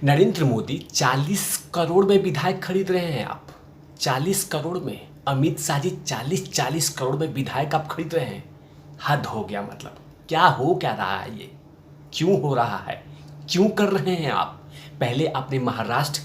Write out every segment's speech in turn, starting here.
नरेंद्र मोदी 40 करोड़ में विधायक खरीद रहे हैं आप। 40 करोड़ में अमित शाह जी 40 करोड़ में विधायक आप खरीद रहे हैं। हद हो गया। मतलब क्या हो क्या रहा है ये? क्यों हो रहा है? क्यों कर रहे हैं आप? पहले आपने महाराष्ट्र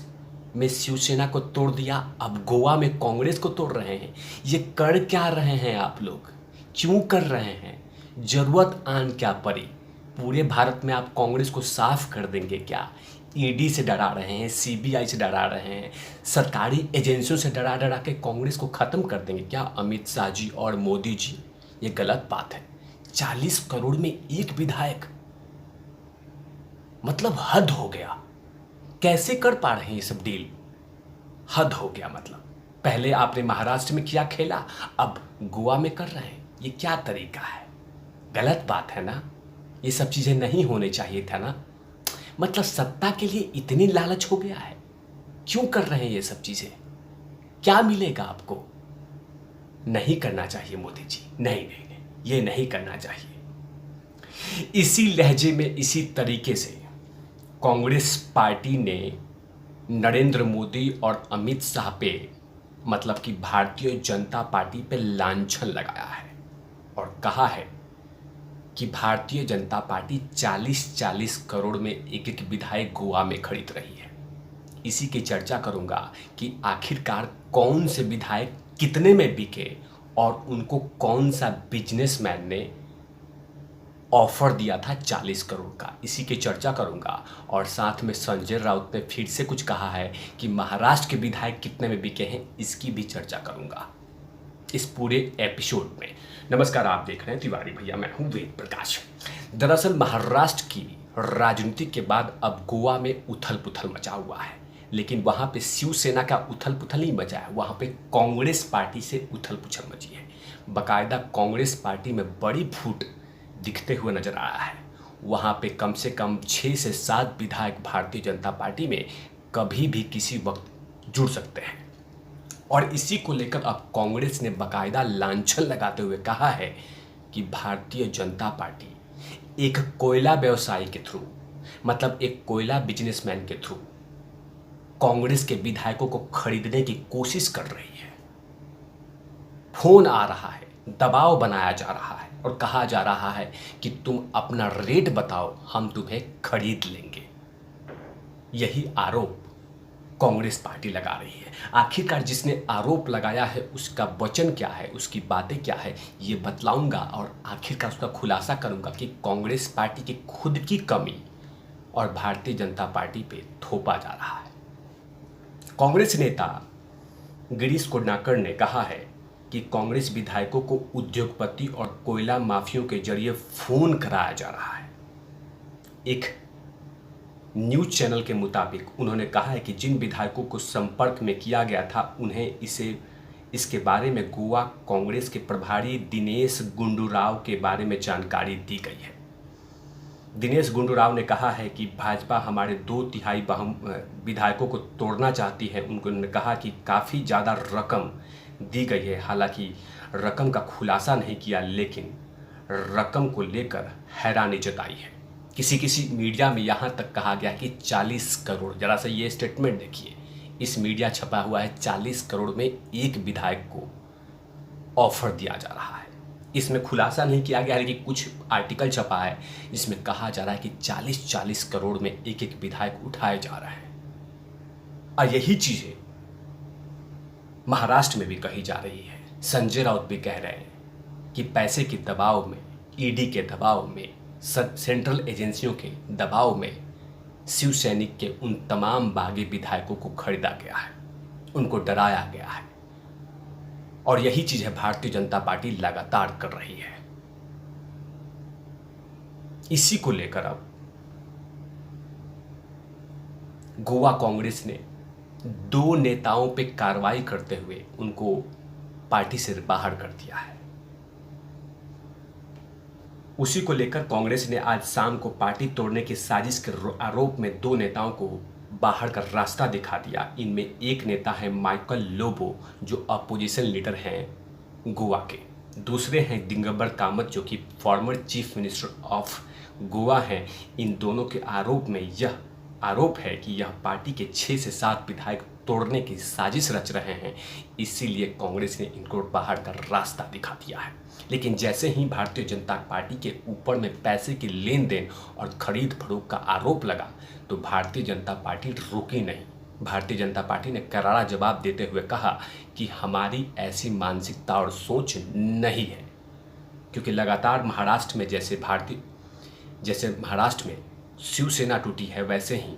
में शिवसेना को तोड़ दिया, अब गोवा में कांग्रेस को तोड़ रहे हैं। ये कर क्या रहे हैं आप लोग? क्यों कर रहे हैं? जरूरत आन क्या पड़ी? पूरे भारत में आप कांग्रेस को साफ कर देंगे क्या? ईडी से डरा रहे हैं, सीबीआई से डरा रहे हैं, सरकारी एजेंसियों से डरा डरा के कांग्रेस को खत्म कर देंगे क्या अमित शाह जी और मोदी जी? ये गलत बात है। 40 करोड़ में एक विधायक, मतलब हद हो गया। कैसे कर पा रहे हैं ये सब डील? हद हो गया। मतलब पहले आपने महाराष्ट्र में किया खेला, अब गोवा में कर रहे हैं। ये क्या तरीका है? गलत बात है ना? ये सब चीजें नहीं होने चाहिए था ना? मतलब सत्ता के लिए इतनी लालच हो गया है। क्यों कर रहे हैं ये सब चीजें? क्या मिलेगा आपको? नहीं करना चाहिए मोदी जी। नहीं नहीं नहीं, ये नहीं करना चाहिए। इसी लहजे में, इसी तरीके से कांग्रेस पार्टी ने नरेंद्र मोदी और अमित शाह पे, मतलब कि भारतीय जनता पार्टी पे लांछन लगाया है और कहा है कि भारतीय जनता पार्टी 40 करोड़ में एक एक विधायक गोवा में खरीद रही है। इसी की चर्चा करूंगा कि आखिरकार कौन से विधायक कितने में बिके और उनको कौन सा बिजनेसमैन ने ऑफर दिया था 40 करोड़ का। इसी की चर्चा करूंगा। और साथ में संजय राउत ने फिर से कुछ कहा है कि महाराष्ट्र के विधायक कितने में बिके हैं, इसकी भी चर्चा करूंगा इस पूरे एपिसोड में। नमस्कार, आप देख रहे हैं तिवारी भैया, मैं हूं वेद प्रकाश। दरअसल महाराष्ट्र की राजनीति के बाद अब गोवा में उथल पुथल मचा हुआ है, लेकिन वहां पे शिवसेना का उथल पुथल नहीं मचा है, वहां पे कांग्रेस पार्टी से उथल पुथल मची है। बाकायदा कांग्रेस पार्टी में बड़ी फूट दिखते हुए नजर आ रहा है। वहां पे कम से कम 6 से 7 विधायक भारतीय जनता पार्टी में कभी भी किसी वक्त जुड़ सकते हैं। और इसी को लेकर अब कांग्रेस ने बाकायदा लांछन लगाते हुए कहा है कि भारतीय जनता पार्टी एक कोयला व्यवसायी के थ्रू, मतलब एक कोयला बिजनेसमैन के थ्रू कांग्रेस के विधायकों को खरीदने की कोशिश कर रही है। फोन आ रहा है, दबाव बनाया जा रहा है और कहा जा रहा है कि तुम अपना रेट बताओ, हम तुम्हें खरीद लेंगे। यही आरोप कांग्रेस पार्टी लगा रही है। आखिरकार जिसने आरोप लगाया है उसका वचन क्या है, उसकी बातें क्या है, ये बतलाऊंगा और आखिरकार उसका खुलासा करूंगा कि कांग्रेस पार्टी की खुद की कमी और भारतीय जनता पार्टी पे थोपा जा रहा है। कांग्रेस नेता गिरीश कर्नाकर ने कहा है कि कांग्रेस विधायकों को उद्योगपति और कोयला माफियों के जरिए फोन कराया जा रहा है। एक न्यूज चैनल के मुताबिक उन्होंने कहा है कि जिन विधायकों को संपर्क में किया गया था उन्हें इसके बारे में गोवा कांग्रेस के प्रभारी दिनेश गुंडूराव के बारे में जानकारी दी गई है। दिनेश गुंडूराव ने कहा है कि भाजपा हमारे 2/3 विधायकों को तोड़ना चाहती है। उन्होंने कहा कि काफ़ी ज़्यादा रकम दी गई है। हालांकि रकम का खुलासा नहीं किया, लेकिन रकम को लेकर हैरानी जताई है। किसी मीडिया में यहाँ तक कहा गया कि 40 करोड़, जरा सा ये स्टेटमेंट देखिए, इस मीडिया छपा हुआ है 40 करोड़ में एक विधायक को ऑफर दिया जा रहा है। इसमें खुलासा नहीं किया गया, लेकिन कुछ आर्टिकल छपा है जिसमें कहा जा रहा है कि 40 करोड़ में एक एक विधायक उठाए जा रहे हैं। और यही चीजें महाराष्ट्र में भी कही जा रही है। संजय राउत भी कह रहे हैं कि पैसे के दबाव में, ईडी के दबाव में, सेंट्रल एजेंसियों के दबाव में शिव सैनिक के उन तमाम बागी विधायकों को खरीदा गया है, उनको डराया गया है। और यही चीज है भारतीय जनता पार्टी लगातार कर रही है। इसी को लेकर अब गोवा कांग्रेस ने 2 नेताओं पे कार्रवाई करते हुए उनको पार्टी से बाहर कर दिया है। उसी को लेकर कांग्रेस ने आज शाम को पार्टी तोड़ने की साजिश के आरोप में 2 नेताओं को बाहर का रास्ता दिखा दिया। इनमें एक नेता है माइकल लोबो, जो अपोजिशन लीडर हैं गोवा के। दूसरे हैं दिगंबर कामत, जो कि former chief minister of Goa हैं। इन दोनों के आरोप में यह आरोप है कि यह पार्टी के 6 से 7 विधायक तोड़ने की साजिश रच रहे हैं, इसीलिए कांग्रेस ने इनको बाहर का रास्ता दिखा दिया है। लेकिन जैसे ही भारतीय जनता पार्टी के ऊपर में पैसे के लेन देन और खरीद फरोख्त का आरोप लगा तो भारतीय जनता पार्टी रुकी नहीं। भारतीय जनता पार्टी ने करारा जवाब देते हुए कहा कि हमारी ऐसी मानसिकता और सोच नहीं है, क्योंकि लगातार महाराष्ट्र में जैसे महाराष्ट्र में शिवसेना टूटी है, वैसे ही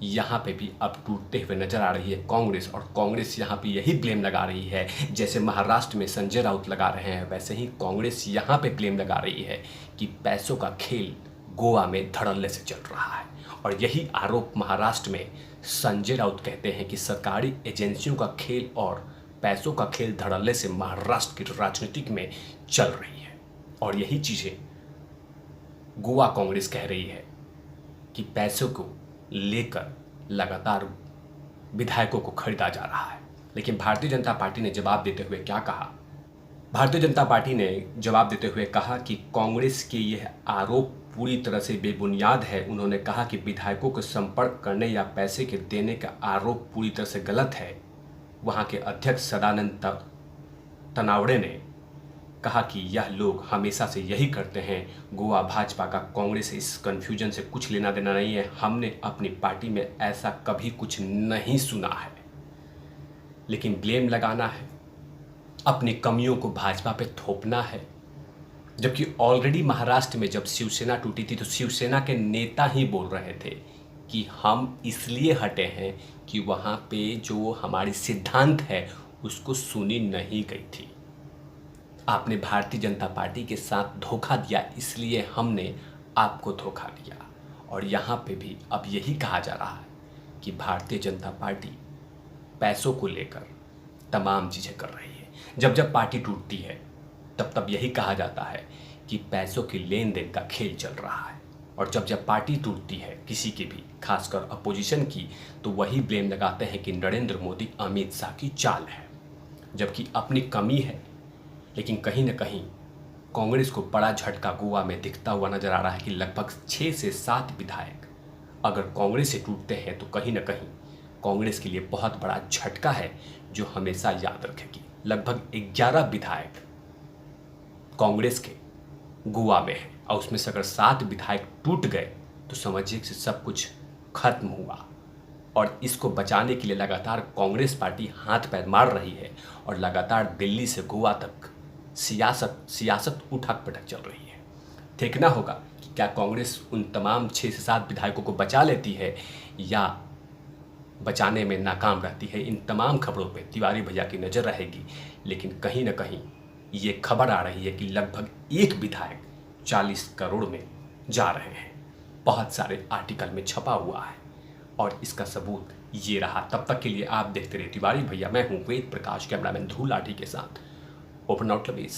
यहाँ पे भी अब टूटते हुए नजर आ रही है कांग्रेस। और कांग्रेस यहाँ पे यही ब्लेम लगा रही है, जैसे महाराष्ट्र में संजय राउत लगा रहे हैं, वैसे ही कांग्रेस यहाँ पे ब्लेम लगा रही है कि पैसों का खेल गोवा में धड़ल्ले से चल रहा है। और यही आरोप महाराष्ट्र में संजय राउत कहते हैं कि सरकारी एजेंसियों का खेल और पैसों का खेल धड़ल्ले से महाराष्ट्र की राजनीतिक में चल रही है। और यही चीज़ें गोवा कांग्रेस कह रही है कि पैसों को लेकर लगातार विधायकों को खरीदा जा रहा है। लेकिन भारतीय जनता पार्टी ने जवाब देते हुए क्या कहा? भारतीय जनता पार्टी ने जवाब देते हुए कहा कि कांग्रेस के यह आरोप पूरी तरह से बेबुनियाद है। उन्होंने कहा कि विधायकों को संपर्क करने या पैसे के देने का आरोप पूरी तरह से गलत है। वहां के अध्यक्ष सदानंद तनावड़े ने कहा कि यह लोग हमेशा से यही करते हैं। गोवा भाजपा का कांग्रेस से इस कन्फ्यूजन से कुछ लेना देना नहीं है। हमने अपनी पार्टी में ऐसा कभी कुछ नहीं सुना है। लेकिन ब्लेम लगाना है, अपनी कमियों को भाजपा पे थोपना है, जबकि ऑलरेडी महाराष्ट्र में जब शिवसेना टूटी थी तो शिवसेना के नेता ही बोल रहे थे कि हम इसलिए हटे हैं कि वहाँ पे जो हमारी सिद्धांत है उसको सुनी नहीं गई थी। आपने भारतीय जनता पार्टी के साथ धोखा दिया, इसलिए हमने आपको धोखा दिया। और यहाँ पे भी अब यही कहा जा रहा है कि भारतीय जनता पार्टी पैसों को लेकर तमाम चीज़ें कर रही है। जब जब पार्टी टूटती है तब तब यही कहा जाता है कि पैसों की लेन देन का खेल चल रहा है। और जब जब पार्टी टूटती है किसी की भी, खासकर अपोजिशन की, तो वही ब्लेम लगाते हैं कि नरेंद्र मोदी अमित शाह की चाल है, जबकि अपनी कमी है। लेकिन कहीं ना कहीं कांग्रेस को बड़ा झटका गोवा में दिखता हुआ नजर आ रहा है कि लगभग 6 से 7 विधायक अगर कांग्रेस से टूटते हैं तो कहीं ना कहीं कांग्रेस के लिए बहुत बड़ा झटका है जो हमेशा याद रखेगी। लगभग 11 विधायक कांग्रेस के गोवा में है और उसमें से अगर 7 विधायक टूट गए तो समझिए कि सब कुछ खत्म हुआ। और इसको बचाने के लिए लगातार कांग्रेस पार्टी हाथ पैर मार रही है और लगातार दिल्ली से गोवा तक सियासत उठक पटक चल रही है। देखना होगा कि क्या कांग्रेस उन तमाम 6 से 7 विधायकों को बचा लेती है या बचाने में नाकाम रहती है। इन तमाम खबरों पे तिवारी भैया की नज़र रहेगी। लेकिन कहीं ना कहीं ये खबर आ रही है कि लगभग एक विधायक 40 करोड़ में जा रहे हैं। बहुत सारे आर्टिकल में छपा हुआ है और इसका सबूत ये रहा। तब तक के लिए आप देखते रहिए तिवारी भैया। मैं हूँ वेद प्रकाश, कैमरामैन ध्रुव लाठी के साथ। Open out लबीज।